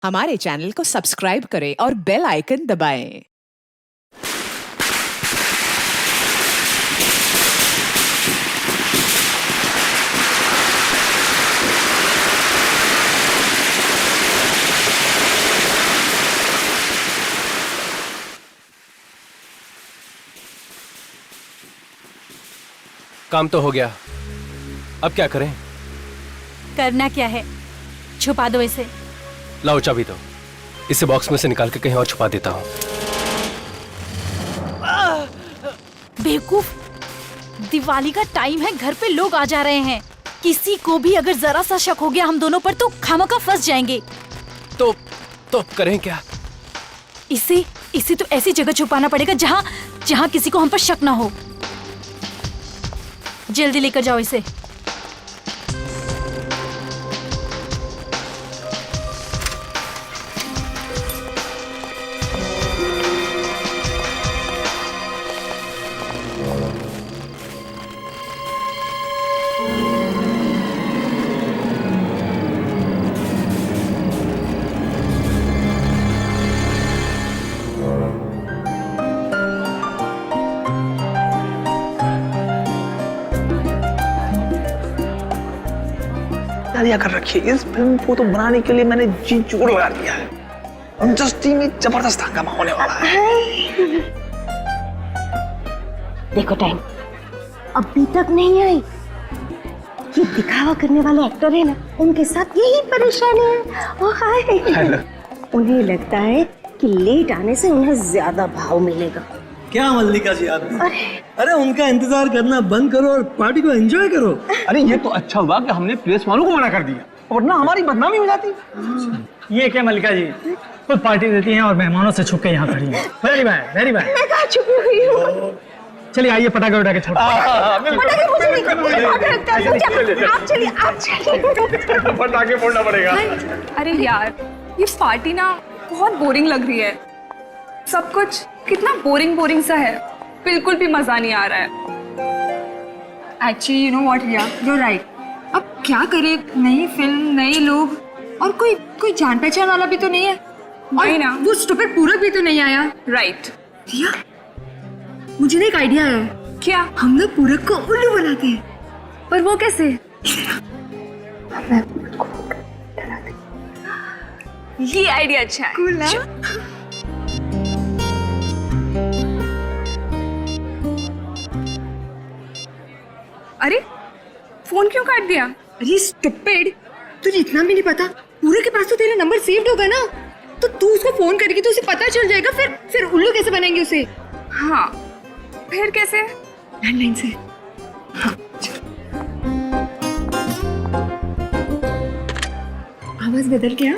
हमारे चैनल को सब्सक्राइब करें और बेल आइकन दबाएं। काम तो हो गया, अब क्या करें? करना क्या है? छुपा दो इसे। लाओ चाबी दो, इसे बॉक्स में से निकाल के कहीं और छुपा देता हूँ। बेवकूफ, दिवाली का टाइम है, घर पे लोग आ जा रहे हैं। किसी को भी अगर जरा सा शक हो गया हम दोनों पर तो खामखा फंस जाएंगे। तो अब करें क्या? इसे तो ऐसी जगह छुपाना पड़ेगा जहाँ किसी को हम पर शक ना हो। जल्दी लेकर जाओ इसे। तैयारियां कर रखी है। इस फिल्म को तो बनाने के लिए मैंने जी जोड़ लगा दिया है। इंडस्ट्री में जबरदस्त हंगामा होने वाला है। देखो टाइम अभी तक नहीं आई। ये दिखावा करने वाले एक्टर है ना, उनके साथ यही परेशानी है। ओ हाय, उन्हें लगता है कि लेट आने से उन्हें ज्यादा भाव मिलेगा। क्या मल्लिका जी आप भी? अरे उनका इंतजार करना बंद करो और पार्टी को एंजॉय करो। अरे ये तो अच्छा हुआ कि हमने प्रेस वालों को मना कर दिया, वरना हमारी बदनामी हो जाती। ये क्या मल्लिका जी खुद पार्टी देती हैं और मेहमानों से छुप के यहाँ खड़ी हैं। Very bad, very bad. मैं कहाँ छुपी हुई हूँ? चलिए आइए पटाखे उठा के छोड़ो। पटाखे मुझे नहीं, मुझे बहुत लगता है। आप चलिए। पटाखे फोड़ना पड़ेगा। अरे यार, ये पार्टी ना बहुत बोरिंग लग रही है। सब कुछ कितना बोरिंग सा है, बिल्कुल भी मजा नहीं आ रहा है। Actually you know what Riya, you right. अब क्या करे, नई फिल्म, नए लोग और कोई जान पहचान वाला भी तो नहीं है। और ना वो स्टूपिड पूरक भी तो नहीं आया। राइट रिया, मुझे ना एक आइडिया है। क्या? हम लोग पूरक को उल्लू बनाते हैं। पर वो कैसे? ये आइडिया अच्छा है। कूल ना? अरे फोन क्यों काट दिया? अरे स्टूपिड, तुझे इतना भी नहीं पता? पूरे के पास तो तेरा नंबर सेव्ड होगा ना, तो तू उसको फोन करेगी तो उसे पता चल जाएगा। फिर उल्लू कैसे बनेंगे उसे? हाँ, फिर कैसे? लैंडलाइन से। हाँ, आवाज बदल गया।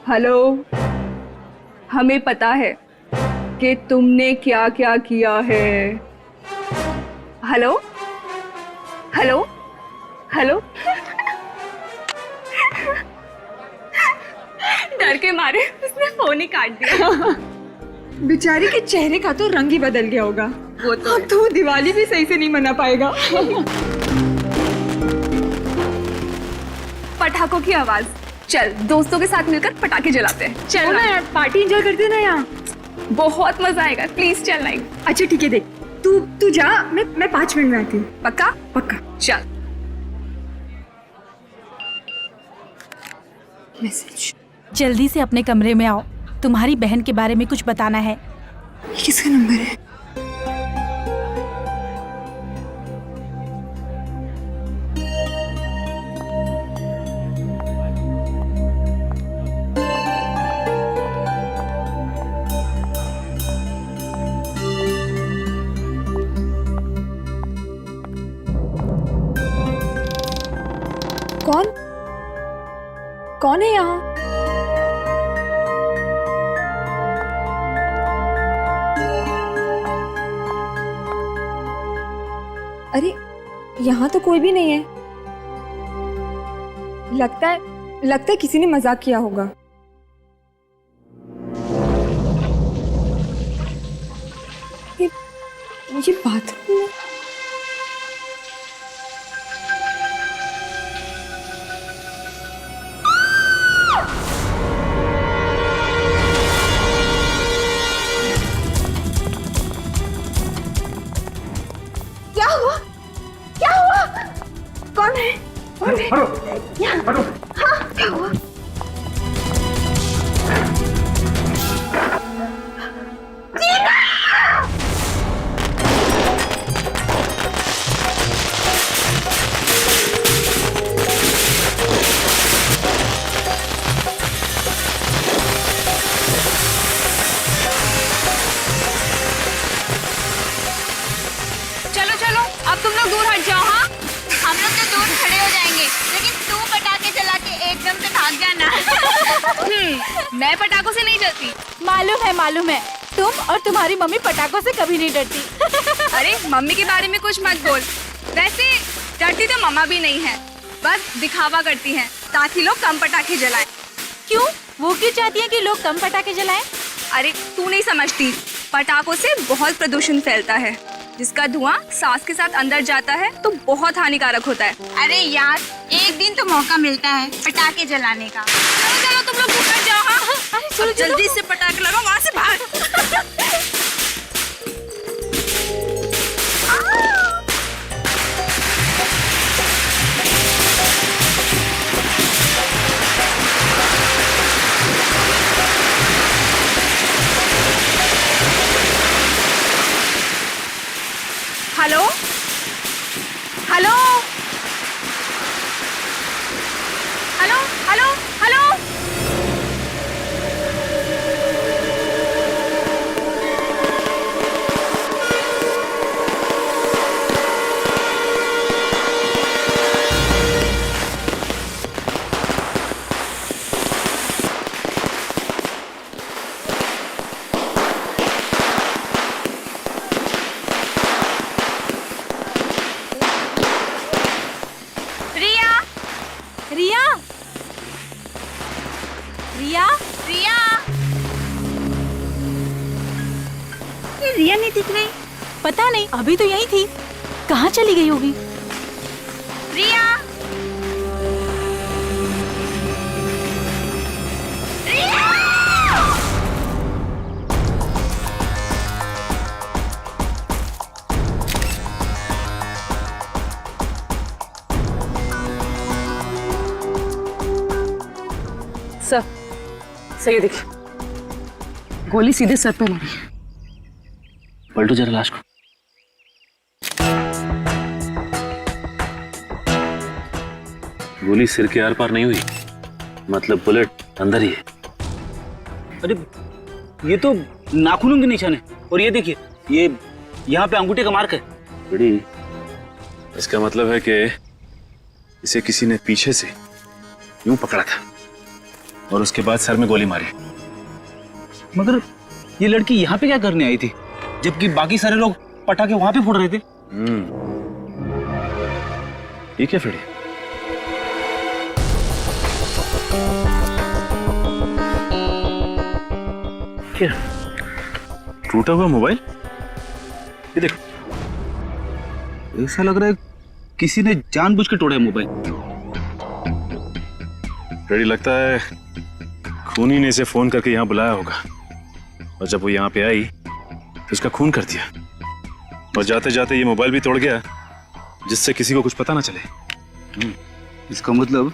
हेलो, हमें पता है कि तुमने क्या क्या किया है। Hello hello hello. डर के मारे उसने फोन ही काट दिया। बेचारी के चेहरे का तो रंग ही बदल गया होगा। वो तो अब तो वो दिवाली भी सही से नहीं मना पाएगा। पटाखों की आवाज। चल दोस्तों के साथ मिलकर पटाखे जलाते हैं। चल ना यार, पार्टी एंजॉय करते ना यहाँ। बहुत मजा आएगा, प्लीज चल। नहीं अच्छा ठीक है, देख तू जा, मैं 5 मिनट में आती हूँ। पक्का? पक्का। चल। मैसेज। जल्दी से अपने कमरे में आओ, तुम्हारी बहन के बारे में कुछ बताना है। ये किसका नंबर है? कौन है यहाँ? अरे यहाँ तो कोई भी नहीं है। लगता है किसी ने मजाक किया होगा। ये बाथरूम क्या हुआ? क्या हुआ? कौन है? कौन है? हाँ, क्या हुआ? चलो चलो अब तुम लोग दूर हट जाओ। हाँ हम लोग तो दूर खड़े हो जाएंगे, लेकिन तू पटाखे चला के एकदम से भाग जाना। मैं पटाखों से नहीं डरती। मालूम है तुम और तुम्हारी मम्मी पटाखों से कभी नहीं डरती। अरे मम्मी के बारे में कुछ मत बोल। वैसे डरती तो मम्मा भी नहीं है, बस दिखावा करती हैं ताकि लोग कम पटाखे जलाएं। क्यों? वो क्यों चाहती है कि लोग कम पटाखे जलाएं? अरे तू नहीं समझती, पटाखों से बहुत प्रदूषण फैलता है, जिसका धुआं सांस के साथ अंदर जाता है तो बहुत हानिकारक होता है। अरे यार, एक दिन तो मौका मिलता है पटाखे जलाने का। चलो चलो तुम लोग दूर हट जाओ। हाँ अरे चलो जल्दी से पटाखे लगाओ, वहाँ से भाग। Hello hello hello hello hello. Riya Riya Riya, ये रिया नहीं दिख रही। पता नहीं, अभी तो यही थी, कहाँ चली गई होगी? रिया, सही देखिए, गोली सीधे सर पे मारी। पलटो जरा लाश को। गोली सिर के आर पार नहीं हुई, मतलब बुलेट अंदर ही है। अरे ये तो नाखूनों के निशान है, और ये देखिए, ये यहाँ पे अंगूठे का मार्क है। बड़ी, इसका मतलब है कि इसे किसी ने पीछे से यूं पकड़ा था और उसके बाद सर में गोली मारी। मगर ये लड़की यहाँ पे क्या करने आई थी, जबकि बाकी सारे लोग पटाखे वहां पे फोड़ रहे थे? ठीक है फिर क्या टूटा हुआ मोबाइल? ये देखो, ऐसा लग रहा है किसी ने जानबूझ के तोड़ा है मोबाइल। रेडी लगता है खूनी ने इसे फोन करके यहाँ बुलाया होगा, और जब वो यहाँ पे आई तो उसका खून कर दिया, और जाते जाते ये मोबाइल भी तोड़ गया जिससे किसी को कुछ पता ना चले। इसका मतलब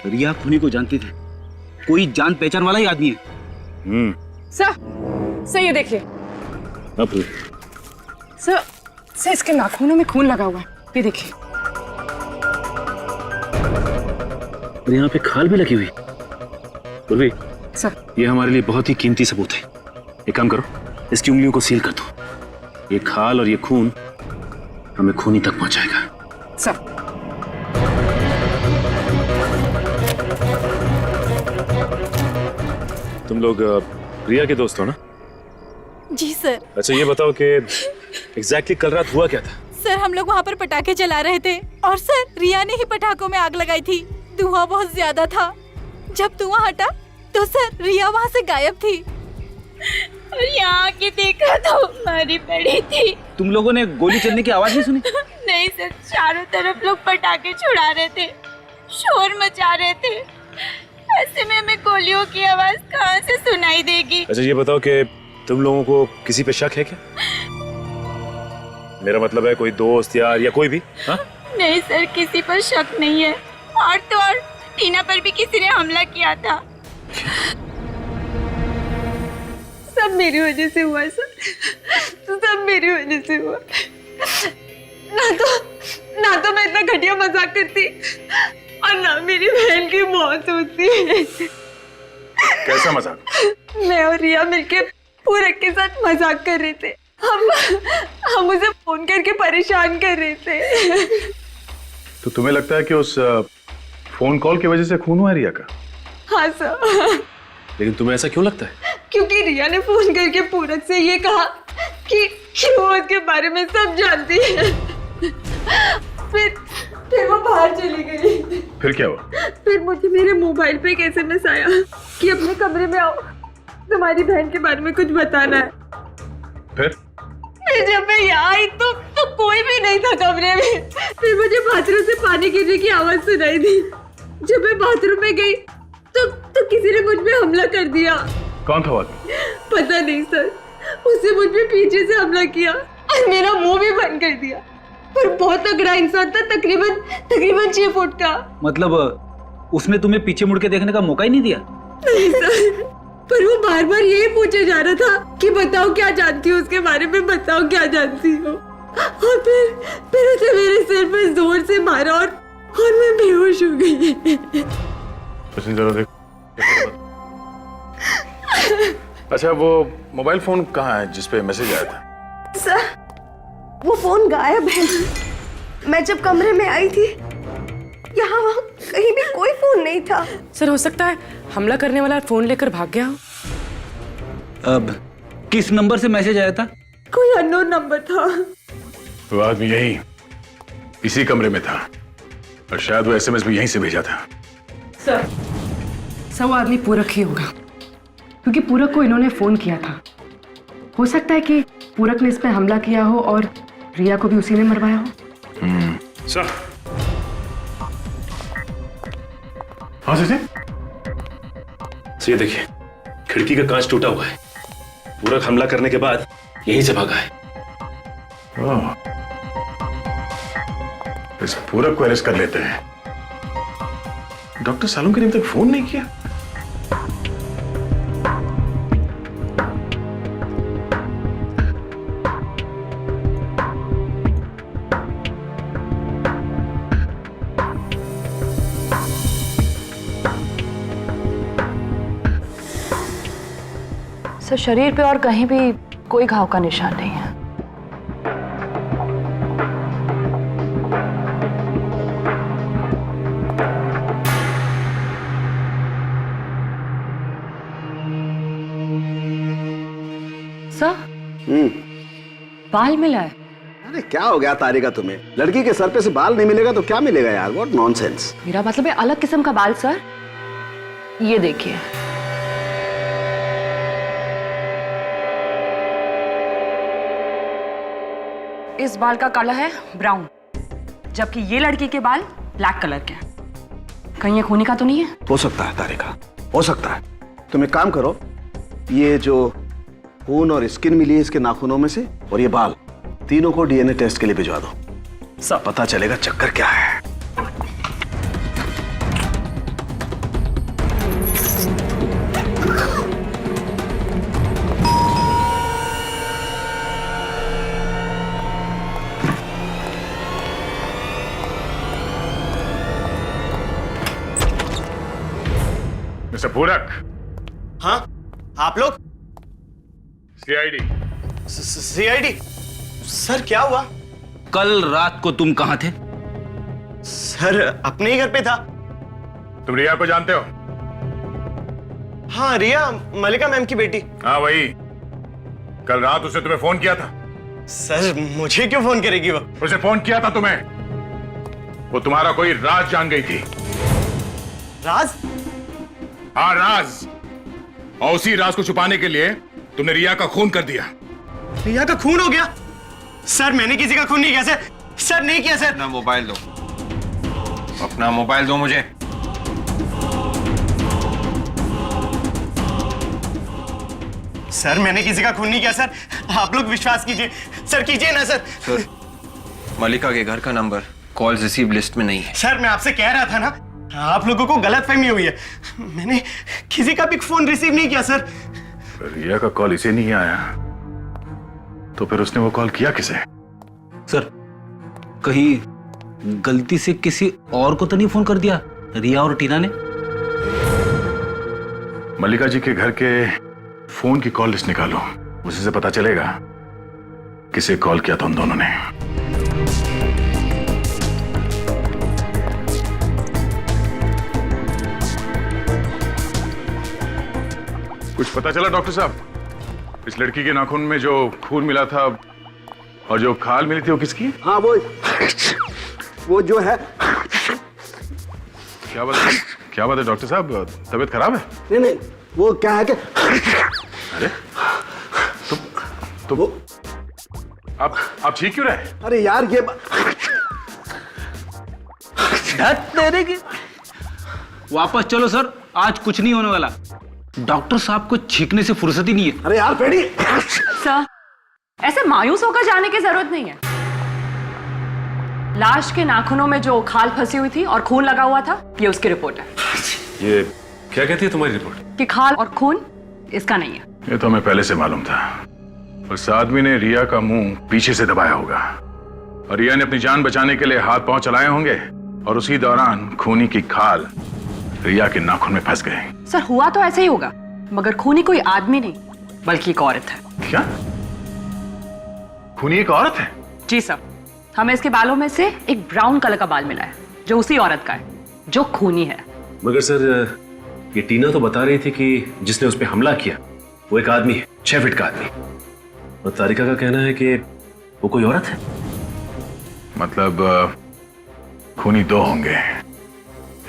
रिया खूनी को जानती थी, कोई जान पहचान वाला ही आदमी है। सर ये देखिए, अब सर इसके नाखूनों में खून लगा हुआ है, ये देखिए। और यहाँ पे खाल भी लगी हुई। पूर्वी, सर ये हमारे लिए बहुत ही कीमती सबूत है। एक काम करो, इसकी उंगलियों को सील कर दो। ये खाल और ये खून हमें खूनी तक पहुंचाएगा। सर तुम लोग रिया के दोस्त हो ना? जी सर। अच्छा ये बताओ कि एग्जैक्टली कल रात हुआ क्या था? सर हम लोग वहाँ पर पटाखे जला रहे थे, और सर रिया ने ही पटाखों में आग लगाई थी। धुआं बहुत ज्यादा था, जब धुआं हटा तो सर रिया वहाँ से गायब थी। और यहाँ आके देखा तो मारी पड़ी थी। तुम लोगों ने गोली चलने की आवाज नहीं सुनी? नहीं सर, चारों तरफ लोग पटाखे छुड़ा रहे थे, शोर मचा रहे थे। ऐसे में हमें गोलियों की आवाज कहाँ से सुनाई देगी? अच्छा ये बताओ कि तुम लोगों को किसी पे शक है क्या? मेरा मतलब है कोई दोस्त यार या कोई भी? हाँ? नहीं सर, किसी पर शक नहीं है। और तो और टीना पर भी किसी ने हमला किया था। सब मेरी वजह से हुआ सर, सब मेरी वजह से हुआ। ना तो मैं इतना घटिया मजाक करती और ना मेरी बहन की मौत होती। कैसा मजाक? मैं और रिया मिलके पूरक के साथ मजाक कर रहे थे। हम उसे फोन करके परेशान कर रहे थे। तो तुम्हें लगता है कि उस फोन कॉल की वजह से खून हुआ है रिया का? हाँ सर। लेकिन तुम्हें ऐसा क्यों लगता है? क्योंकि रिया ने फोन करके पूरक से ये कहा कि वो उसके बारे में सब जानती है। फिर वो बाहर चली गई। फिर क्या हुआ? फिर मुझे मेरे मोबाइल पे एक SMS आया कि अपने कमरे में आओ, तुम्हारी बहन के बारे में कुछ बताना है। फिर जब मैं यहाँ आई तो कोई भी नहीं था कमरे में। फिर मुझे बाथरूम से पानी गिरने की आवाज सुनाई दी। जब मैं बाथरूम में गई तो किसी ने मुझ पे हमला कर दिया। कौन था वो? पता नहीं सर, उसने मुझ पे पीछे से हमला किया और मेरा मुंह भी बंद कर दिया। पर बहुत तगड़ा इंसान था, तकरीबन 6 फुट का। मतलब उसने तुम्हें पीछे मुड़ के देखने का मौका ही नहीं दिया? नहीं सर, पर वो बार बार यही पूछे जा रहा था कि बताओ क्या जानती हो उसके बारे में, बताओ क्या जानती हो। और फिर उसे मेरे सिर पर जोर से मारा और मैं बेहोश हो गई। जरा देख। अच्छा, वो मोबाइल फोन कहाँ है जिस पे मैसेज आया था? सर, वो फोन गायब है। मैं जब कमरे में आई थी यहाँ वहाँ कहीं भी कोई फोन नहीं था। सर, हो सकता है हमला करने वाला फोन लेकर भाग गया हो। अब किस नंबर से मैसेज आया था? कोई अननोन नंबर था। वो आदमी यही इसी कमरे में था और शायद वो SMS भी यहीं से भेजा था। सर, वो आदमी पूरक ही होगा, क्योंकि पूरक को इन्होंने फोन किया था। हो सकता है कि पूरक ने इस पे हमला किया हो और रिया को भी उसी ने मरवाया हो। सर, हाँ सर, ये देखिए, खिड़की का कांच टूटा हुआ है। पूरक हमला करने के बाद यहीं से भागा है। इस पूरक को अरेस्ट कर लेते हैं। डॉक्टर सालुंके ने अभी तक फोन नहीं किया। सर, शरीर पे और कहीं भी कोई घाव का निशान नहीं है। सर, बाल मिला है। अरे क्या हो गया तारिका तुम्हें? लड़की के सर पे से बाल नहीं मिलेगा तो क्या मिलेगा यार? What nonsense. मेरा मतलब है अलग किस्म का बाल सर। ये देखिए, इस बाल का कलर है ब्राउन, जबकि ये लड़की के बाल ब्लैक कलर के। कहीं ये खूनी का तो नहीं है? हो सकता है तारिका, हो सकता है। तुम एक काम करो, ये जो खून और स्किन मिली है इसके नाखूनों में से और ये बाल, तीनों को DNA टेस्ट के लिए भिजवा दो। सब पता चलेगा चक्कर क्या है। मिस्टर पूरक। हाँ, आप लोग? CID। सर, क्या हुआ? कल रात को तुम कहां थे? सर, अपने ही घर पे था। तुम रिया को जानते हो? हाँ, रिया मलिका मैम की बेटी। हाँ वही। कल रात उसने तुम्हें फोन किया था। सर, मुझे क्यों फोन करेगी वो? उसे फोन किया था तुम्हें। वो तुम्हारा कोई राज जान गई थी। राज? हाँ, राज। और उसी राज को छुपाने के लिए तुमने रिया का खून कर दिया। रिया का खून हो गया? सर, मैंने किसी का खून नहीं किया सर। सर, नहीं किया सर। अपना मोबाइल दो, अपना मोबाइल दो मुझे। सर मैंने किसी का खून नहीं किया सर, आप लोग विश्वास कीजिए सर, कीजिए ना सर। सर मलिका के घर का नंबर कॉल रिसीव लिस्ट में नहीं है। सर मैं आपसे कह रहा था ना, आप लोगों को गलतफहमी हुई है, मैंने किसी का भी फोन रिसीव नहीं किया सर। रिया का कॉल इसे नहीं आया तो फिर उसने वो कॉल किया किसे? सर कहीं गलती से किसी और को तो नहीं फोन कर दिया रिया और टीना ने? मल्लिका जी के घर के फोन की कॉल लिस्ट निकालो, उसी से पता चलेगा किसे कॉल किया था उन दोनों ने। कुछ पता चला डॉक्टर साहब? इस लड़की के नाखून में जो खून मिला था और जो खाल मिली थी वो किसकी? हाँ वो जो है। क्या बात है डॉक्टर साहब, तबीयत खराब है? नहीं वो क्या है कि अरे तो आप ठीक क्यों रहे? अरे यार ये तेरे की वापस चलो सर, आज कुछ नहीं होने वाला। डॉक्टर साहब को छींकने से फुर्सत ही नहीं है। अरे यार पेड़ी। सर ऐसे मायूस होकर जाने की जरूरत नहीं है। लाश के नाखूनों में जो खाल फंसी हुई थी और खून लगा हुआ था, ये उसकी रिपोर्ट है। ये क्या कहती है तुम्हारी रिपोर्ट? कि खाल और खून इसका नहीं है। ये तो हमें पहले से मालूम था। उस आदमी ने रिया का मुंह पीछे से दबाया होगा और रिया ने अपनी जान बचाने के लिए हाथ पांव चलाए होंगे और उसी दौरान खूनी की खाल रिया के नाखून में फंस गए। सर हुआ तो ऐसे ही होगा, मगर खूनी कोई आदमी नहीं बल्कि एक औरत है। क्या? खूनी एक औरत है? जी सर, हमें इसके बालों में से एक ब्राउन कलर का बाल मिला है जो उसी औरत का है जो खूनी है। मगर सर ये टीना तो बता रही थी कि जिसने उस पर हमला किया वो एक आदमी है, 6 फीट का आदमी, और तारिका का कहना है कि वो कोई औरत है। मतलब खूनी 2 होंगे,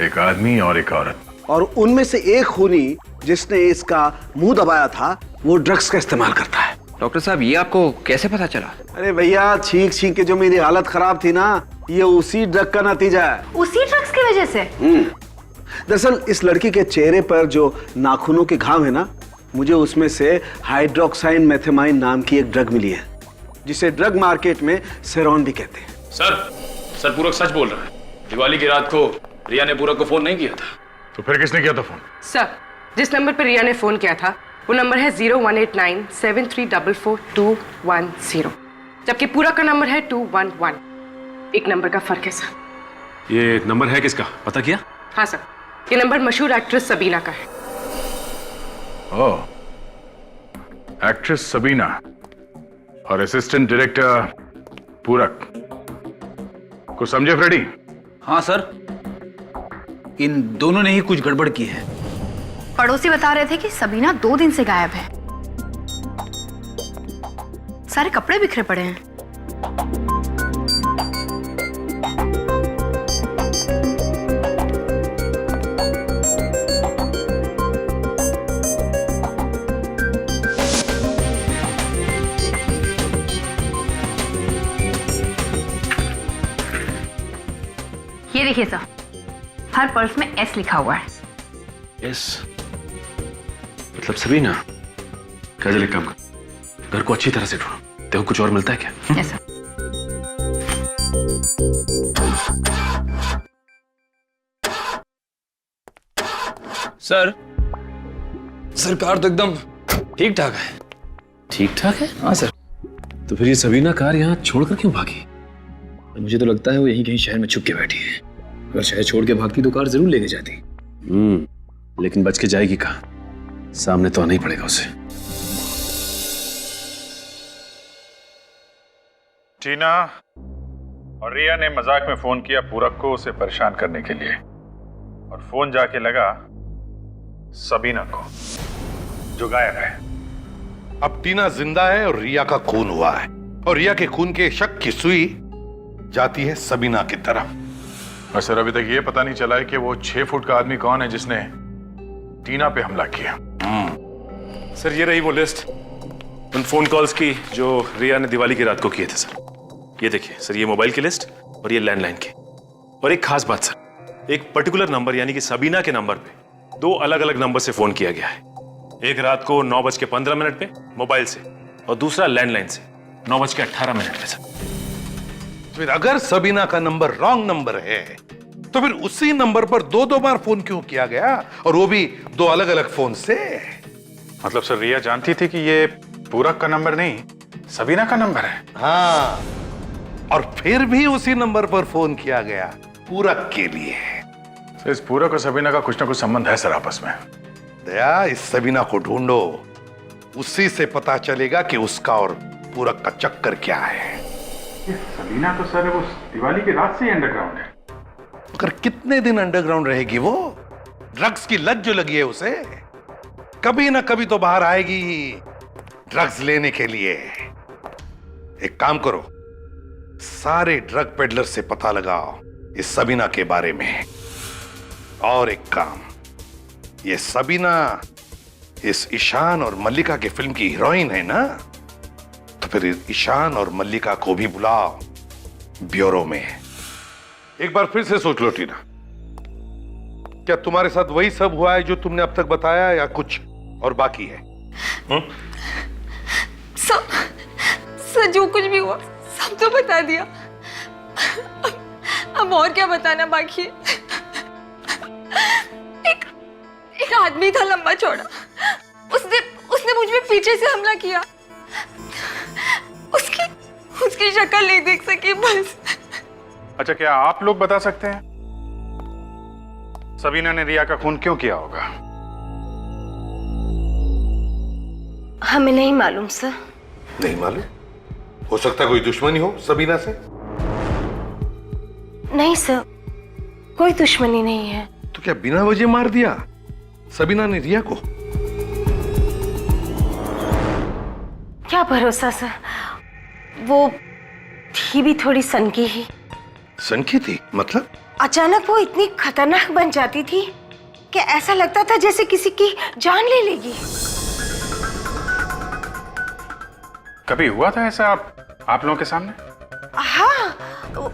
एक आदमी और एक औरत। और उनमें से एक खूनी जिसने इसका मुंह दबाया था वो ड्रग्स का इस्तेमाल करता है। डॉक्टर साहब ये आपको कैसे पता चला? अरे भैया छींक छींक के जो मेरी हालत खराब थी ना, ये उसी ड्रग का नतीजा है। उसी ड्रग्स की वजह से? दरअसल इस लड़की के चेहरे पर जो नाखूनों के घाव है ना, मुझे उसमें से हाइड्रोक्साइन मेथेमाइन नाम की एक ड्रग मिली है जिसे ड्रग मार्केट में सेरॉन भी कहते हैं। सर पूरक सच बोल रहा है। दिवाली की रात को रिया ने पूरक को फोन नहीं किया था। तो फिर किसने किया था फोन? सर जिस नंबर पर रिया ने फोन किया था वो नंबर है 018973442210, जबकि पूरक का नंबर है 211। एक नंबर का फर्क है सर। ये नंबर है किसका, पता किया? हाँ सर, ये नंबर मशहूर एक्ट्रेस सबीना का है। ओह, एक्ट्रेस सबीना और असिस्टेंट डायरेक्टर पूरक को समझे फ्रेडी? हाँ सर, इन दोनों ने ही कुछ गड़बड़ की है। पड़ोसी बता रहे थे कि सबीना 2 दिन से गायब है, सारे कपड़े बिखरे पड़े हैं। ये देखिए सर, हर पर्स में एस लिखा हुआ है। यस, मतलब सबीना। काजल एक काम कर, घर को अच्छी तरह से ढूंढो, देखो कुछ और मिलता है क्या? Yes sir. सरकार तो एकदम ठीक ठाक है। ठीक ठाक है? हाँ सर। तो फिर ये सबीना कार यहाँ छोड़कर क्यों भागी? मुझे तो लगता है वो यहीं कहीं शहर में छुप के बैठी है। अगर शहर छोड़ के भागती तो कार जरूर लेके जाती। लेकिन बच के जाएगी कहाँ? सामने तो आना ही पड़ेगा उसे। टीना और रिया ने मजाक में फोन किया पूरक को उसे परेशान करने के लिए, और फोन जाके लगा सबीना को जो गायब है। अब टीना जिंदा है और रिया का खून हुआ है, और रिया के खून के शक की सुई जाती है सबीना की तरफ। और सर अभी तक ये पता नहीं चला है कि वो 6 फुट का आदमी कौन है जिसने टीना पे हमला किया। सर ये रही वो लिस्ट उन फोन कॉल्स की जो रिया ने दिवाली की रात को किए थे सर। ये देखिए सर, ये मोबाइल की लिस्ट और ये लैंडलाइन की। और एक खास बात सर, एक पर्टिकुलर नंबर यानी कि सबीना के नंबर पे 2 अलग अलग नंबर से फोन किया गया है। एक रात को 9:15 पे मोबाइल से और दूसरा लैंडलाइन से 9:18 पे सर। फिर अगर सबीना का नंबर रॉन्ग नंबर है तो फिर उसी नंबर पर दो बार फोन क्यों किया गया, और वो भी दो अलग अलग फोन से? मतलब सर रिया जानती थी कि ये पूरक का नंबर नहीं सबीना का नंबर है। हाँ, और फिर भी उसी नंबर पर फोन किया गया पूरक के लिए। सर इस पूरक और सबीना का कुछ ना कुछ संबंध है सर आपस में। दया, इस सबीना को ढूंढो, उसी से पता चलेगा कि उसका और पूरक का चक्कर क्या है। सबीना तो सर वो दिवाली की रात से ही अंडरग्राउंड है। मगर कितने दिन अंडरग्राउंड रहेगी वो? ड्रग्स की लत जो लगी है उसे, कभी ना कभी तो बाहर आएगी ड्रग्स लेने के लिए। एक काम करो, सारे ड्रग पेडलर से पता लगाओ इस सबीना के बारे में। और एक काम, ये सबीना इस ईशान और मल्लिका की फिल्म की हीरोइन है ना, तो फिर ईशान और मल्लिका को भी बुलाओ ब्यूरो में। एक बार फिर से सोच लो टीना, क्या तुम्हारे साथ वही सब हुआ है जो तुमने अब तक बताया, या कुछ और बाकी है? सब जो कुछ भी हुआ सब तो बता दिया, अब और क्या बताना बाकी है? एक आदमी था लंबा चौड़ा, उसने मुझ पे पीछे से हमला किया। उसकी शक्ल नहीं देख सकी बस। अच्छा, क्या आप लोग बता सकते हैं सबीना ने रिया का खून क्यों किया होगा? हमें नहीं मालूम सर। नहीं मालूम? हो सकता है कोई दुश्मनी हो सबीना से? नहीं सर, कोई दुश्मनी नहीं है। तो क्या बिना वजह मार दिया सबीना ने रिया को? क्या भरोसा सर, वो थी भी थोड़ी सनकी ही। सनकी थी मतलब? अचानक वो इतनी खतरनाक बन जाती थी कि ऐसा लगता था जैसे किसी की जान ले लेगी। कभी हुआ था ऐसा आप लोगों के सामने? हाँ,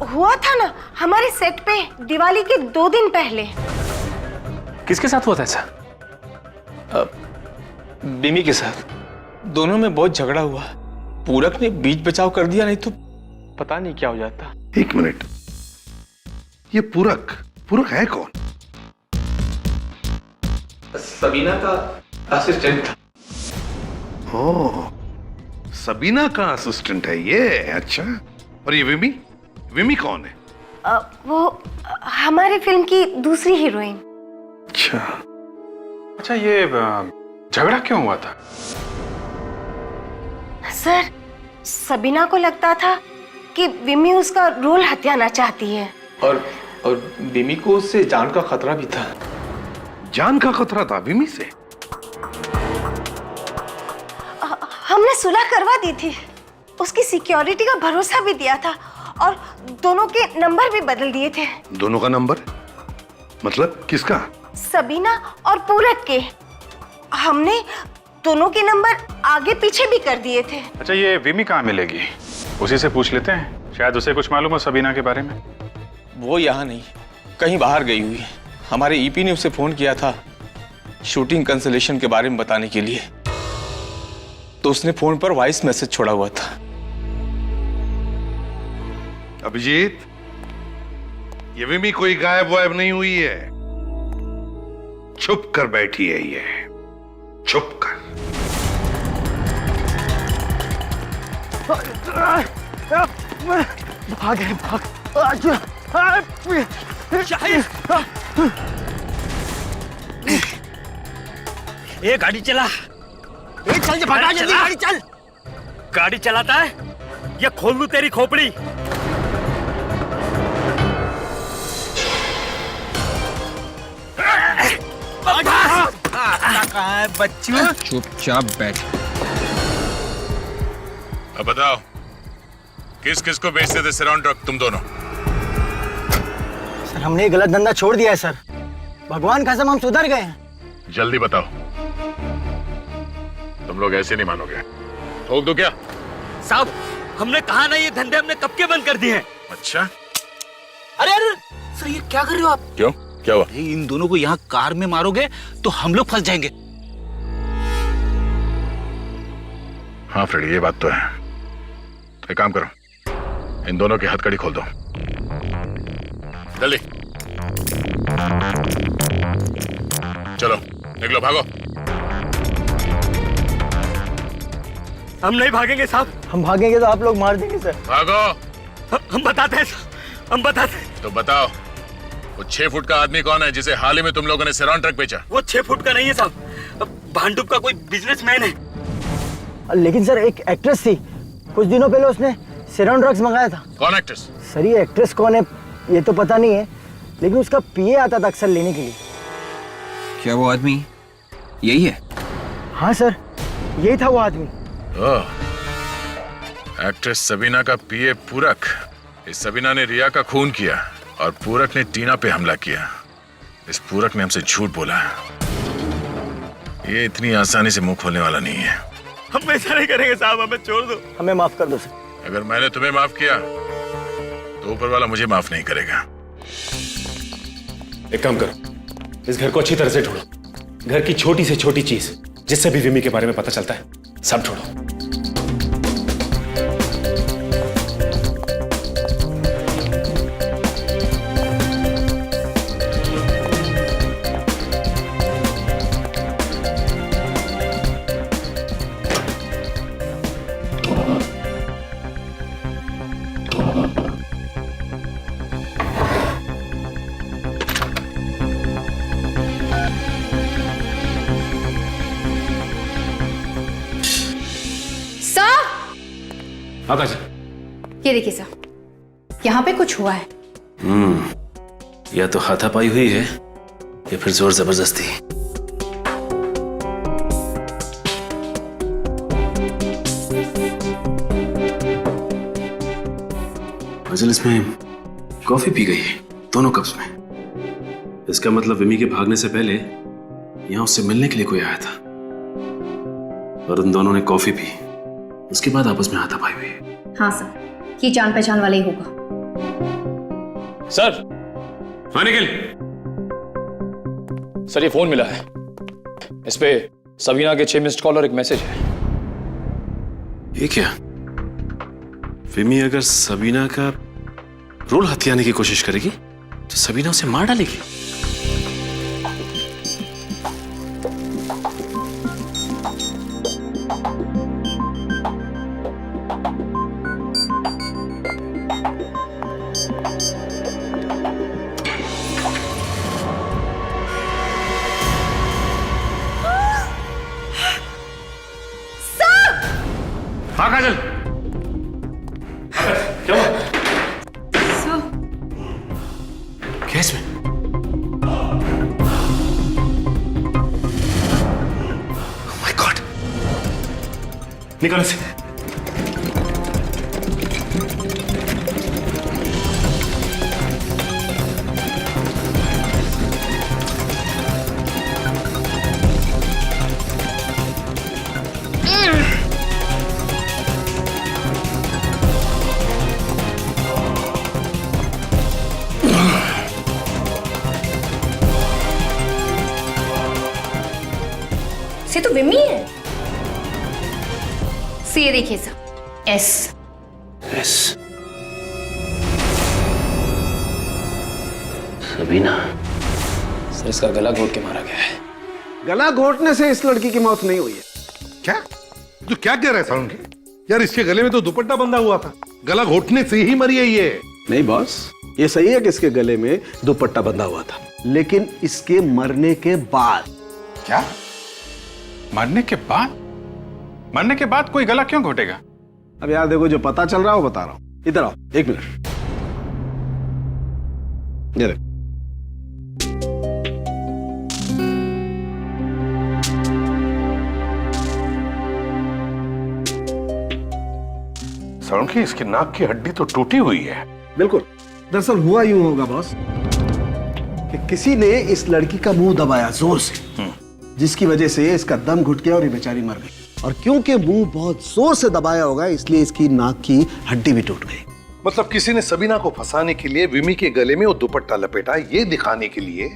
हुआ था ना, हमारे सेट पे दिवाली के 2 दिन पहले। किसके साथ हुआ था ऐसा? बिमी के साथ। दोनों में बहुत झगड़ा हुआ। पूरक ने बीच बचाव कर दिया, नहीं तो पता नहीं क्या हो जाता। एक मिनट, ये पूरक है कौन? सबीना का असिस्टेंट था। ओह, सबीना का असिस्टेंट है ये? अच्छा, और ये विमी कौन है? वो हमारे फिल्म की दूसरी हीरोइन। अच्छा, ये झगड़ा क्यों हुआ था? सर, सबीना को लगता था कि विमी उसका रोल हत्याना चाहती है। और विमी को उससे जान का खतरा भी था। जान का खतरा था विमी से? हमने सुलह करवा दी थी, उसकी सिक्योरिटी का भरोसा भी दिया था और दोनों के नंबर भी बदल दिए थे। दोनों का नंबर मतलब किसका? सबीना और पूरक के। हमने दोनों के नंबर आगे पीछे भी कर दिए थे। अच्छा, ये विमी कहाँ मिलेगी? उसी से पूछ लेते हैं, शायद उसे कुछ मालूम हो सबीना के बारे में। वो यहाँ नहीं, कहीं बाहर गई हुई है। हमारे ईपी ने उसे फोन किया था शूटिंग कैंसलेशन के बारे में बताने के लिए, तो उसने फोन पर वॉइस मैसेज छोड़ा हुआ था। अभिजीत, ये विमी कोई गायब वायब नहीं हुई है, छुप कर बैठी है ये, छुप कर। भाग। ये गाड़ी चला। चल भगा, जल्दी गाड़ी चल। गाड़ी चलाता है या खोल लूं तेरी खोपड़ी? कहाँ है बच्चू? चुपचाप बैठ। अब बताओ, किस किस को बेचते थे सिरौन ट्रक तुम दोनों? सर, हमने ये गलत धंधा छोड़ दिया है सर। भगवान कसम हम सुधर गए हैं। जल्दी बताओ, तुम लोग ऐसे नहीं मानोगे। ठोक दो क्या? साहब, हमने कहा ना ये धंधे हमने कब के बंद कर दिए हैं। अच्छा, अरे सर, ये क्या कर रहे हो आप? क्यों, क्या हुआ? इन दोनों को यहाँ कार में मारोगे तो हम लोग फंस जाएंगे। हाँ फ्रेडी, ये बात तो है। एक काम करो, इन दोनों की हथकड़ी खोल दो जल्दी। चलो निकलो, भागो। हम नहीं भागेंगे साहब। हम भागेंगे तो आप लोग मार देंगे सर। भागो। हम बताते हैं, हम बताते हैं। तो बताओ, वो 6 फुट का आदमी कौन है जिसे हाल ही में तुम लोगों ने सेरॉन ट्रक बेचा? वो 6 फुट का नहीं है साहब, भांडुप का कोई बिजनेसमैन है। लेकिन सर एक एक्ट्रेस थी, कुछ दिनों पहले उसने सेरॉन ड्रग्स मंगाया था। कौन एक्ट्रेस? सर ये एक्ट्रेस कौन है ये तो पता नहीं है, लेकिन उसका पीए आता था अक्सर लेने के लिए। क्या वो आदमी यही है? हाँ सर, यही था वो आदमी। एक्ट्रेस सबीना का पीए पूरक। इस सबीना ने रिया का खून किया और पूरक ने टीना पे हमला किया। इस पूरक ने हमसे झूठ बोला है। ये इतनी आसानी से मुंह खोलने वाला नहीं है। हम ऐसा नहीं करेंगे साहब, हमें छोड़ दो। हमें माफ कर दो सर। अगर मैंने तुम्हें माफ किया तो ऊपर वाला मुझे माफ नहीं करेगा। एक काम करो, इस घर को अच्छी तरह से ढूंढो। घर की छोटी से छोटी चीज जिससे भी विमी के बारे में पता चलता है, सब ढूंढो। आकाश, ये देखिए सर, यहाँ पे कुछ हुआ है। या तो हाथापाई हुई है या फिर जोर जबरदस्ती। अजल, इसमें कॉफी पी गई है दोनों कप्स में। इसका मतलब विमी के भागने से पहले यहां उससे मिलने के लिए कोई आया था और उन दोनों ने कॉफी पी, उसके बाद आपस में हाथापाई हुई। हाँ सर, ये जान पहचान वाला ही होगा। सर। हाँ निखिल। सर ये फोन मिला है, इस पे सबीना के 6 मिस्ड कॉल और एक मैसेज है। ये क्या? विमी अगर सबीना का रोल हथियाने की कोशिश करेगी तो सबीना उसे मार डालेगी। हाँ काजल, क्या हुआ? क्या इसमें? माय गॉड, निकालो इसे। से तो विमी है। से ये देखिए सर, एस। सबीना। सर इसका गला घोट के मारा गया है। गला घोटने से इस लड़की की मौत नहीं हुई है। क्या तू क्या कह रहा है सारुण? यार इसके गले में तो दुपट्टा बंधा हुआ था, गला घोटने से ही मरी है ये। नहीं बॉस, ये सही है कि इसके गले में दुपट्टा बंधा हुआ था, लेकिन इसके मरने के बाद। क्या? मरने के बाद? मरने के बाद कोई गला क्यों घोटेगा? अब यार देखो, जो पता चल रहा है वो बता रहा हूं। इधर आओ, 1 मिनट। ये देखो, सारुण की इसकी नाक की हड्डी तो टूटी हुई है। बिल्कुल। दरअसल हुआ यूं होगा बॉस कि किसी ने इस लड़की का मुंह दबाया जोर से, जिसकी वजह से इसका दम घुट गया और ये बेचारी मर गई। और क्योंकि मुंह बहुत जोर से दबाया होगा, इसलिए इसकी नाक की हड्डी भी टूट गई। मतलब किसी ने सबीना को फंसाने के लिए विमी के गले में वो दुपट्टा लपेटा, ये दिखाने के लिए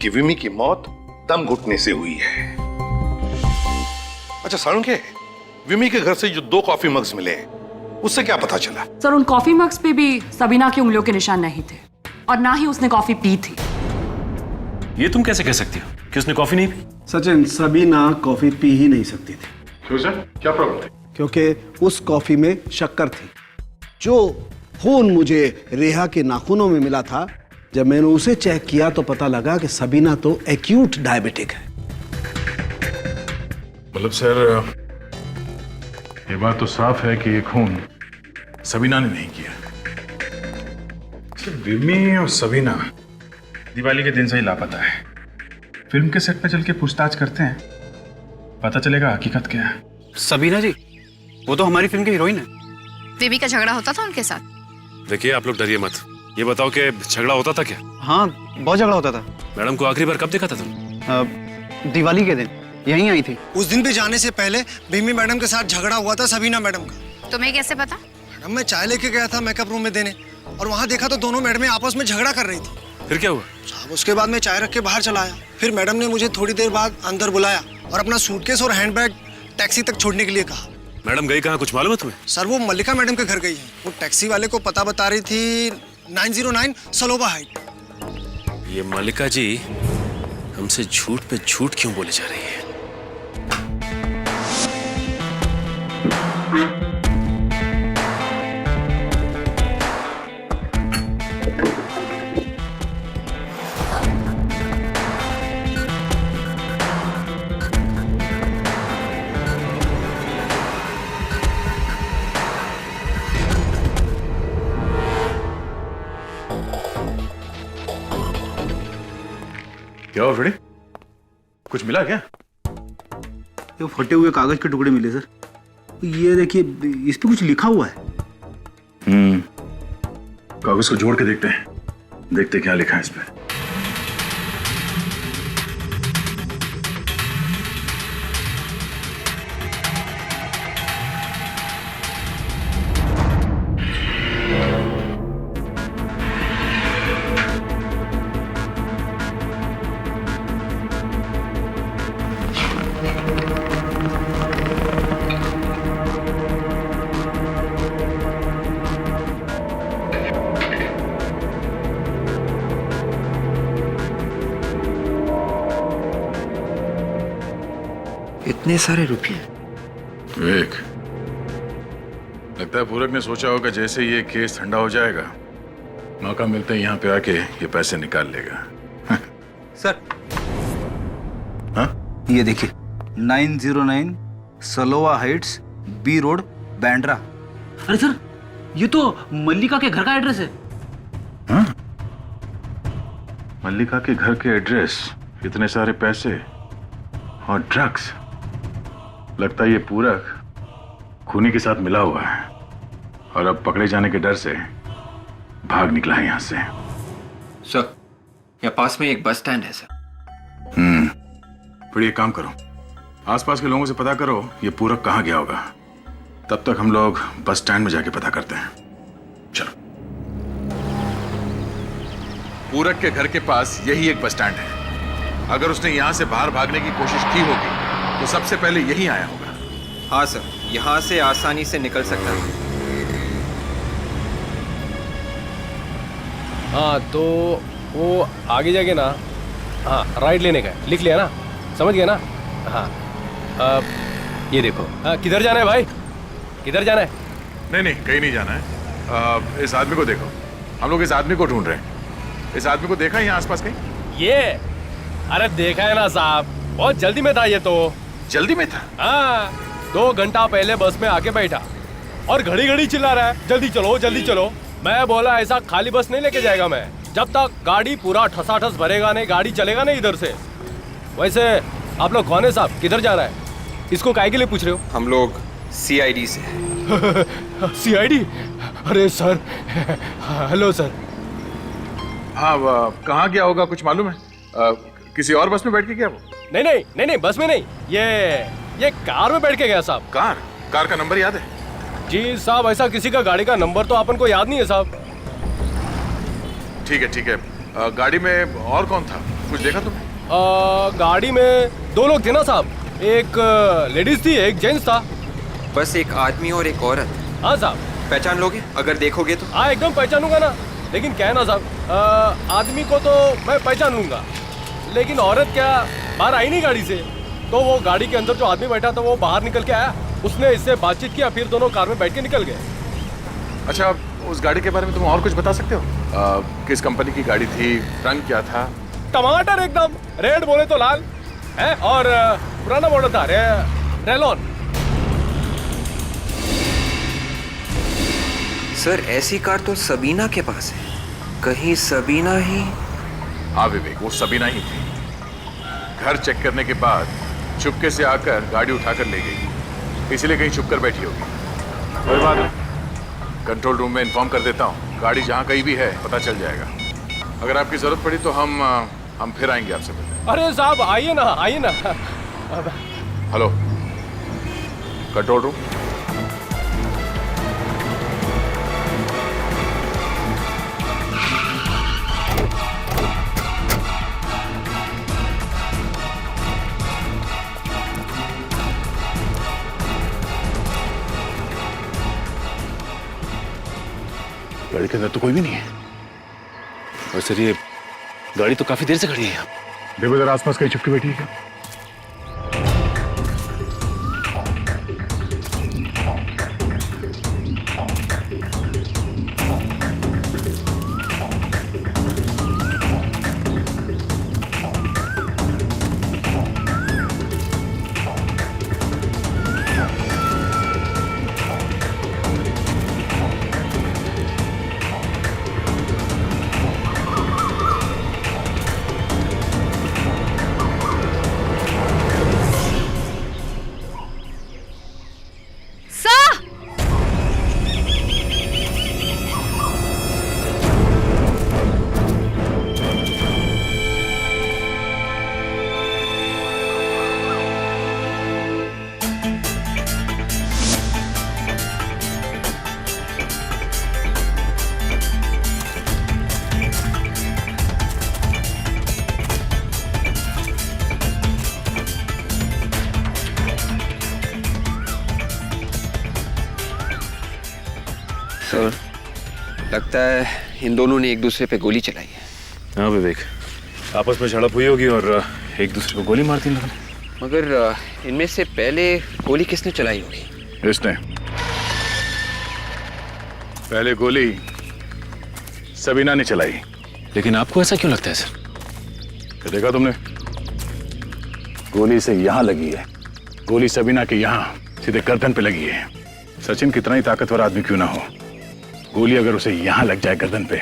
कि विमी की मौत दम घुटने से हुई है। अच्छा सारुण के, विमी के घर से जो 2 कॉफी मग्स मिले हैं उससे क्या पता चला? सर उन कॉफी मग्स पे भी सबीना की उंगलियों के निशान नहीं थे और ना ही उसने कॉफी पी थी। ये तुम कैसे कह सकती हो कि उसने कॉफी नहीं पी? सचिन, सबीना कॉफी पी ही नहीं सकती थी। क्यों सर, क्या प्रॉब्लम थी? क्योंकि उस कॉफी में शक्कर थी। जो खून मुझे रेहा के नाखूनों में मिला था, जब मैंने उसे चेक किया तो पता लगा कि सबीना तो एक्यूट डायबिटिक है। मतलब सर, ये बात तो साफ है कि ये खून सबीना ने नहीं किया। सिर्फ विमी और सबीना दिवाली के दिन से ही लापता है। फिल्म के सेट पे चल के पूछताछ करते हैं, पता चलेगा हकीकत क्या है। सबीना जी, वो तो हमारी फिल्म की हीरोइन है। विमी का झगड़ा होता था उनके साथ? देखिए आप लोग डरिए मत, ये बताओ कि झगड़ा होता था क्या? हाँ, बहुत झगड़ा होता था। मैडम को आखिरी बार कब देखा था तुम? दिवाली के दिन यहीं आई थी। उस दिन भी जाने से पहले भीमी मैडम के साथ झगड़ा हुआ था सबीना मैडम का। तुम्हें कैसे पता? मैडम, मैं चाय लेके गया था मेकअप रूम में देने और वहाँ देखा तो दोनों मैडमें आपस में झगड़ा कर रही थी। फिर क्या हुआ? साहब, उसके बाद मैं चाय रख के बाहर चला आया। फिर मैडम ने मुझे थोड़ी देर बाद अंदर बुलाया और अपना सूटकेस और हैंडबैग टैक्सी तक छोड़ने के लिए कहा। मैडम गई कहाँ, कुछ मालूम है तुम्हें? सर, वो मल्लिका मैडम के घर गई है। वो टैक्सी वाले को पता बता रही थी 909 सलोबा हाइट। ये मल्लिका जी हमसे झूठ पे झूठ क्यों बोले जा रही है? क्या हुआ फ्रेडी? कुछ मिला क्या? ये फटे हुए कागज के टुकड़े मिले सर। ये देखिए, इस पे कुछ लिखा हुआ है। कागज को जोड़ के देखते क्या लिखा है इस पे। इतने सारे रुपये? विवेक, लगता है पूरक ने सोचा होगा जैसे ये केस ठंडा हो जाएगा, मौका मिलते ही यहाँ पे आके ये पैसे निकाल लेगा। सर, हाँ? ये देखिए, 909 सलोवा हाइट्स, बी रोड, बैंड्रा। अरे सर, ये तो मल्लिका के घर का एड्रेस है। हाँ? मल्लिका के घर के एड्रेस, इतने सारे पैसे और ड्रग्स। लगता है ये पूरक खूनी के साथ मिला हुआ है और अब पकड़े जाने के डर से भाग निकला है यहाँ से। सर, यहाँ पास में एक बस स्टैंड है सर। फिर ये काम करो, आसपास के लोगों से पता करो ये पूरक कहाँ गया होगा। तब तक हम लोग बस स्टैंड में जाके पता करते हैं। चलो। पूरक के घर के पास यही एक बस स्टैंड है। अगर उसने यहाँ से बाहर भागने की कोशिश की होगी तो सबसे पहले यही आया होगा। हाँ सर, यहाँ से आसानी से निकल सकता है। हाँ, तो वो आगे जाके ना, हाँ राइट लेने का है, लिख लिया ना, समझ गया ना? हाँ, ये देखो। हाँ, किधर जाना है भाई, किधर जाना है? नहीं, कहीं नहीं जाना है। इस आदमी को देखो, हम लोग इस आदमी को ढूंढ रहे हैं। इस आदमी को देखा है यहाँ आसपास कहीं? ये, अरे देखा है ना साहब, बहुत जल्दी में था ये तो। जल्दी में था? हाँ, 2 घंटा पहले बस में आके बैठा और घड़ी घड़ी चिल्ला रहा है, जल्दी चलो जल्दी चलो। मैं बोला ऐसा खाली बस नहीं लेके जाएगा मैं, जब तक गाड़ी पूरा ठसाठस भरेगा नहीं, गाड़ी चलेगा नहीं इधर से। वैसे आप लोग कौन है साहब, किधर जा रहा है? इसको काहे के लिए पूछ रहे हो? हम लोग CID से। CID? अरे सर, हेलो सर। हाँ, कहाँ गया होगा कुछ मालूम है? किसी और बस में बैठ के गया वो? नहीं, बस में नहीं, ये कार में बैठ के गया साहब। कार का नंबर याद है? जी साहब, ऐसा किसी का गाड़ी का नंबर तो अपन को याद नहीं है साहब। ठीक है। गाड़ी में और कौन था, कुछ देखा तुमने? गाड़ी में 2 लोग थे ना साहब, एक लेडीज थी, एक जेंट्स था। बस एक आदमी और एक औरत। हाँ साहब। पहचान लोगे अगर देखोगे तो? हाँ एकदम पहचानूंगा ना, लेकिन क्या है ना साहब, आदमी को तो मैं पहचान लूंगा, लेकिन औरत क्या बाहर आई नहीं गाड़ी से। तो वो गाड़ी के अंदर जो आदमी बैठा था वो बाहर निकल के आया, उसने इससे बातचीट किया, फिर दोनों कार में बैठ के निकल गए। अच्छा, उस गाड़ी के बारे में तुम और कुछ बता सकते हो? किस कंपनी की गाड़ी थी, रंग क्या था? टमाटर एकदम, रेड बोले तो लाल है, और पुराना मॉडल था रेलॉन। सर ऐसी कार तो सबीना के पास है, कहीं सबीना ही? हाँ विवेक, वो सबीना ही थी। घर चेक करने के बाद चुपके से आकर गाड़ी उठाकर ले गई, इसलिए कहीं छुपकर बैठी होगी। कोई बात नहीं, कंट्रोल रूम में इन्फॉर्म कर देता हूँ, गाड़ी जहाँ कहीं भी है पता चल जाएगा। अगर आपकी जरूरत पड़ी तो हम फिर आएंगे आपसे मिलने। अरे साहब आइए ना, आइए ना। Hello control room. गाड़ी के अंदर तो कोई भी नहीं है। और सर ये गाड़ी तो काफी देर से खड़ी है यहाँ। देखो जरा आसपास कहीं छुपके बैठी है क्या? सर लगता है इन दोनों ने एक दूसरे पे गोली चलाई है। हाँ विवेक, आपस में झड़प हुई होगी और एक दूसरे को गोली मार दी लोगों ने। मगर इनमें से पहले गोली किसने चलाई होगी? इसने। पहले गोली सबीना ने चलाई। लेकिन आपको ऐसा क्यों लगता है सर? देखा तुमने, गोली से यहां लगी है, गोली सबीना के यहां सीधे गर्दन पे लगी है। सचिन कितना ही ताकतवर आदमी क्यों ना हो, गोली अगर उसे यहां लग जाए गर्दन पे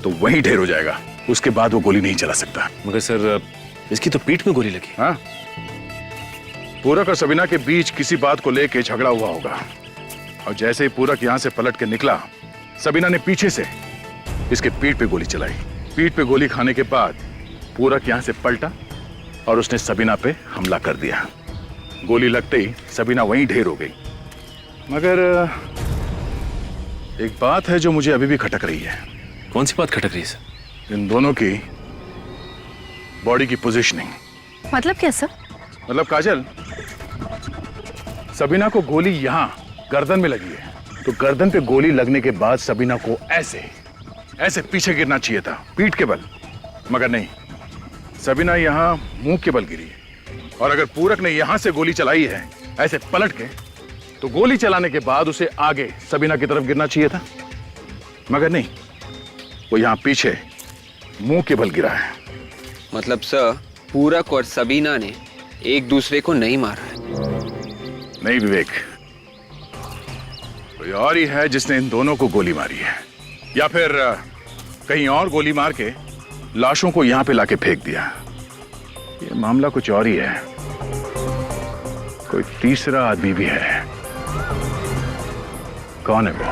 तो वहीं ढेर हो जाएगा, उसके बाद वो गोली नहीं चला सकता। मगर सर इसकी तो पीठ में गोली लगी। हाँ, पूरक और सबीना के बीच किसी बात को लेके झगड़ा हुआ होगा, और जैसे ही पूरक यहां से पलट के निकला, सबीना ने पीछे से इसके पीठ पे गोली चलाई। पीठ पे गोली खाने के बाद पूरक यहां से पलटा और उसने सबीना पे हमला कर दिया। गोली लगते ही सबीना वहीं ढेर हो गई। मगर एक बात है जो मुझे अभी भी खटक रही है। कौन सी बात खटक रही है सर? इन दोनों की बॉडी की पोजीशनिंग। मतलब क्या सर? मतलब काजल, सबीना को गोली यहां गर्दन में लगी है, तो गर्दन पे गोली लगने के बाद सबीना को ऐसे पीछे गिरना चाहिए था, पीठ के बल। मगर नहीं, सबीना यहां मुंह के बल गिरी। और अगर पूरक ने यहां से गोली चलाई है ऐसे पलट के, तो गोली चलाने के बाद उसे आगे सबीना की तरफ गिरना चाहिए था। मगर नहीं, वो यहां पीछे मुंह के बल गिरा है। मतलब सर पूरक और सबीना ने एक दूसरे को नहीं मारा है? नहीं विवेक, कोई और ही है जिसने इन दोनों को गोली मारी है, या फिर कहीं और गोली मार के लाशों को यहां पे लाके फेंक दिया। ये मामला कुछ और ही है, कोई तीसरा आदमी भी है। कौन है वो?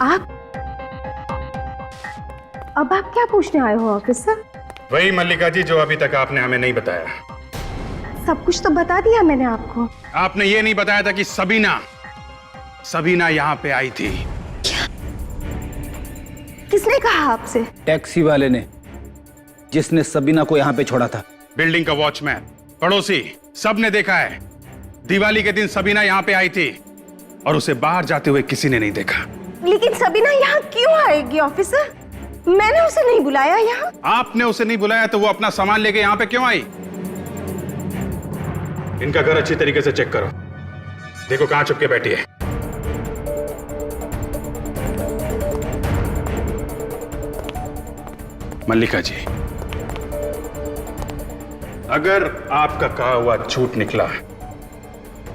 आप अब आप क्या पूछने आए हो ऑफिसर? वही मल्लिका जी जो अभी तक आपने हमें नहीं बताया। सब कुछ तो बता दिया मैंने आपको। आपने ये नहीं बताया था कि सबीना यहाँ पे आई थी। किसने कहा आपसे? टैक्सी वाले ने। जिसने सबीना को यहाँ पे छोड़ा था? बिल्डिंग का वॉचमैन, पड़ोसी, सब ने देखा है। दिवाली के दिन सबीना यहाँ पे आई थी और उसे बाहर जाते हुए किसी ने नहीं देखा। लेकिन सबीना यहाँ क्यों आएगी ऑफिसर? मैंने उसे नहीं बुलाया यहाँ। आपने उसे नहीं बुलाया तो वो अपना सामान लेके यहाँ पे क्यों आई? इनका घर अच्छी तरीके से चेक करो, देखो कहां छुप के बैठी है। मल्लिका जी, अगर आपका कहा हुआ झूठ निकला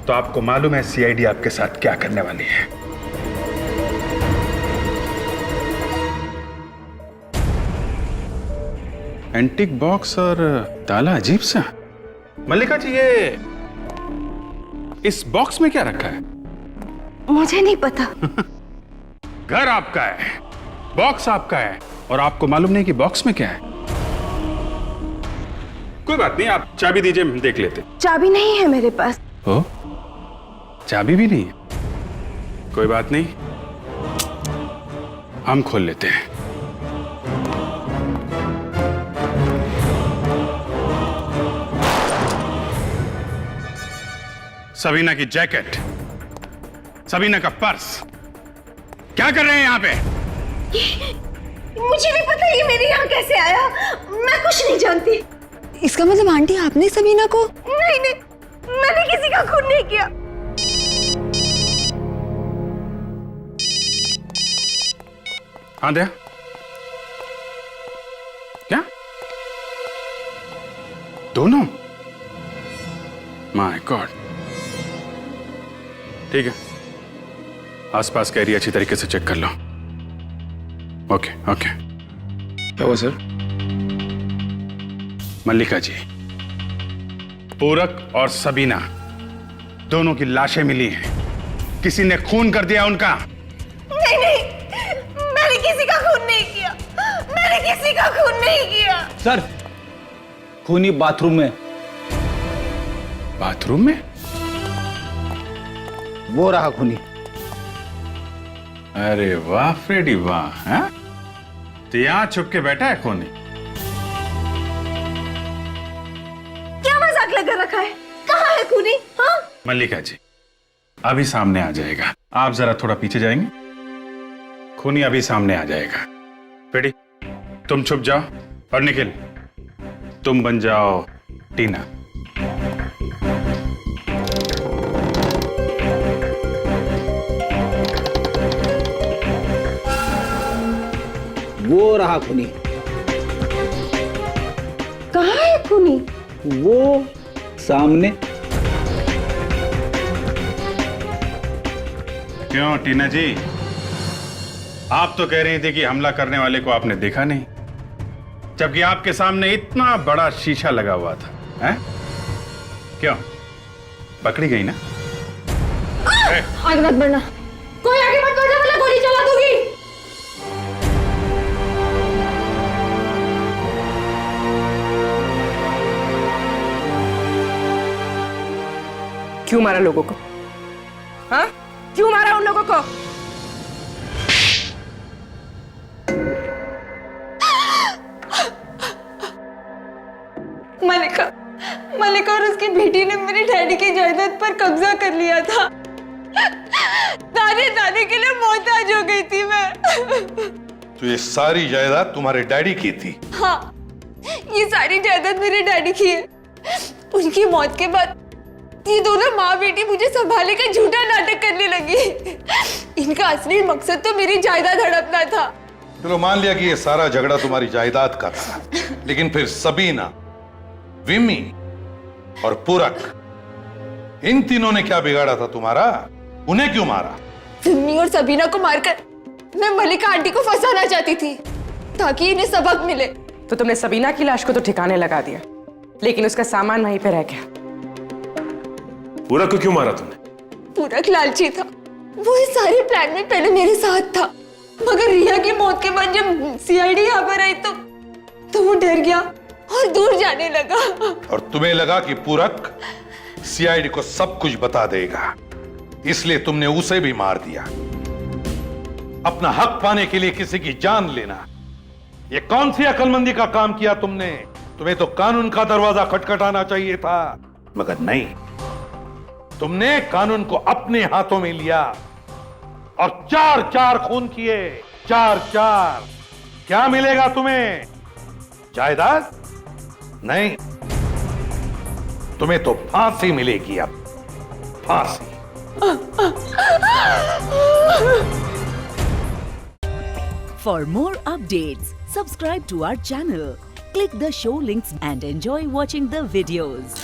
तो आपको मालूम है सीआईडी आपके साथ क्या करने वाली है। एंटीक बॉक्स और ताला अजीब सा। मल्लिका जी, ये इस बॉक्स में क्या रखा है? मुझे नहीं पता। घर आपका है, बॉक्स आपका है और आपको मालूम नहीं कि बॉक्स में क्या है। कोई बात नहीं, आप चाबी दीजिए, हम देख लेते। चाबी नहीं है मेरे पास। ओ, चाबी भी नहीं है? कोई बात नहीं, हम खोल लेते हैं। सबीना की जैकेट, सबीना का पर्स, क्या कर रहे हैं यहाँ पे? मुझे नहीं पता ये मेरे यहाँ कैसे आया। मैं कुछ नहीं जानती। इसका मतलब आंटी आपने सबीना को? नहीं नहीं, मैंने किसी का खून नहीं किया। हाँ दया, क्या दोनों? My God. ठीक है, आसपास का एरिया अच्छी तरीके से चेक कर लो। Okay okay. क्या हुआ सर? मल्लिका जी, पूरक और सबीना दोनों की लाशें मिली हैं। किसी ने खून कर दिया उनका। नहीं नहीं, मैंने किसी का खून नहीं किया। मैंने किसी का खून नहीं किया। सर, खूनी बाथरूम में। बाथरूम में? वो रहा खूनी। अरे वाह फ्रेडी वाह, हैं? तो यहां छुप के बैठा है खूनी। क्या मजाक लगा रखा है? कहाँ है खूनी? हाँ? मल्लिका जी, अभी सामने आ जाएगा। आप जरा थोड़ा पीछे जाएंगे, खूनी अभी सामने आ जाएगा। फ्रेडी, तुम छुप जाओ और निखिल, तुम बन जाओ टीना। वो रहा खूनी। कहाँ है खूनी? वो सामने। क्यों टीना जी, आप तो कह रही थी कि हमला करने वाले को आपने देखा नहीं, जबकि आपके सामने इतना बड़ा शीशा लगा हुआ था, हैं? क्यों पकड़ी गई ना? आगे मत बढ़ना, कोई आगे मत बढ़ना वरना गोली चला दूंगी। क्यों मारा लोगों को? हाँ, क्यों मारा उन लोगों को? मलिका और उसकी बेटी ने मेरे डैडी की जायदाद पर कब्जा कर लिया था। दादी के लिए मोहताज हो गई थी मैं। तो ये सारी जायदाद तुम्हारे डैडी की थी? हाँ, ये सारी जायदाद मेरे डैडी की है। उनकी मौत के बाद ये दोनों माँ बेटी मुझे संभालने का झूठा नाटक करने लगी। इनका असली मकसद तो मेरी जायदाद हड़पना था। चलो मान लिया कि ये सारा झगड़ा तुम्हारी जायदाद का था, लेकिन फिर सबीना, विमी और पूरक, इन तीनों ने क्या बिगाड़ा था तुम्हारा? उन्हें क्यों मारा? विमी और सबीना को मारकर मैं मलिका आंटी को फंसाना चाहती थी ताकि इन्हें सबक मिले। तो तुमने सबीना की लाश को तो ठिकाने लगा दिया, लेकिन उसका सामान वहीं पे रह गया। पूरक को क्यों मारा तुमने? पूरक लालची था, वो इस सारे प्लान में पहले मेरे साथ था, मगर रिया की मौत के बाद जब सीआईडी यहाँ पर आई तो वो डर गया और दूर जाने लगा। और तुम्हें लगा कि पूरक सीआईडी को सब कुछ बता देगा, इसलिए तुमने उसे भी मार दिया। अपना हक पाने के लिए किसी की जान लेना, ये कौन सी अकलमंदी का काम किया तुमने? तुम्हें तो कानून का दरवाजा खटखटाना चाहिए था, मगर नहीं। तुमने कानून को अपने हाथों में लिया और 4-4 खून किए। 4-4। क्या मिलेगा तुम्हें? जायदाद? नहीं, तुम्हें तो फांसी मिलेगी अब। फांसी। For more updates, subscribe to our channel, click the show links and enjoy watching the videos.